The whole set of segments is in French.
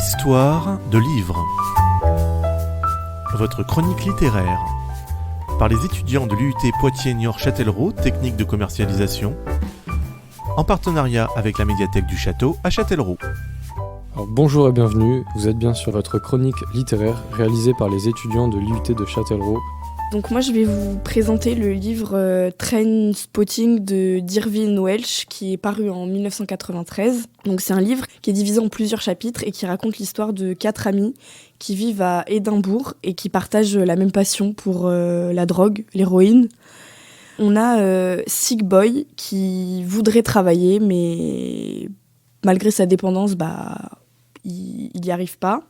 Histoire de livres. Votre chronique littéraire. Par les étudiants de l'UT Poitiers-Niort-Châtellerault, technique de commercialisation, en partenariat avec la médiathèque du Château à Châtellerault. Alors, bonjour et bienvenue, vous êtes bien sur votre chronique littéraire réalisée par les étudiants de l'UT de Châtellerault. Donc moi je vais vous présenter le livre Trainspotting d'Irvine Welsh qui est paru en 1993. Donc c'est un livre qui est divisé en plusieurs chapitres et qui raconte l'histoire de 4 amis qui vivent à Édimbourg et qui partagent la même passion pour la drogue, l'héroïne. On a Sick Boy qui voudrait travailler mais malgré sa dépendance, il n'y arrive pas.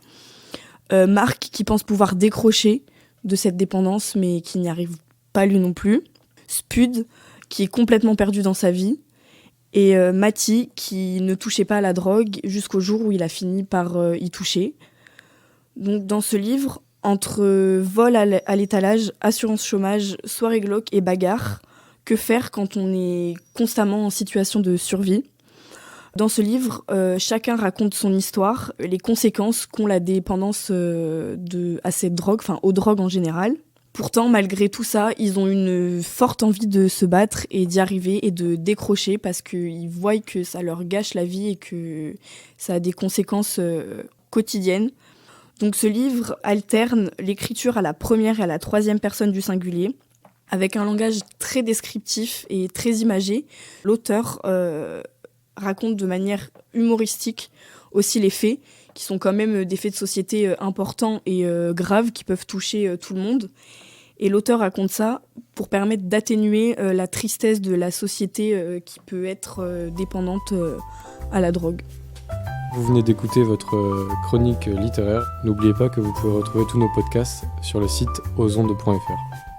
Marc qui pense pouvoir décrocher de cette dépendance, mais qui n'y arrive pas lui non plus. Spud, qui est complètement perdu dans sa vie. Et Matty, qui ne touchait pas à la drogue jusqu'au jour où il a fini par y toucher. Donc dans ce livre, entre vol à l'étalage, assurance chômage, soirée glauque et bagarre, que faire quand on est constamment en situation de survie ? Dans ce livre, chacun raconte son histoire, les conséquences qu'ont la dépendance à cette drogue, enfin aux drogues en général. Pourtant, malgré tout ça, ils ont une forte envie de se battre et d'y arriver et de décrocher parce qu'ils voient que ça leur gâche la vie et que ça a des conséquences quotidiennes. Donc ce livre alterne l'écriture à la première et à la troisième personne du singulier, avec un langage très descriptif et très imagé. L'auteur raconte de manière humoristique aussi les faits, qui sont quand même des faits de société importants et graves, qui peuvent toucher tout le monde. Et l'auteur raconte ça pour permettre d'atténuer la tristesse de la société qui peut être dépendante à la drogue. Vous venez d'écouter votre chronique littéraire. N'oubliez pas que vous pouvez retrouver tous nos podcasts sur le site osondes.fr.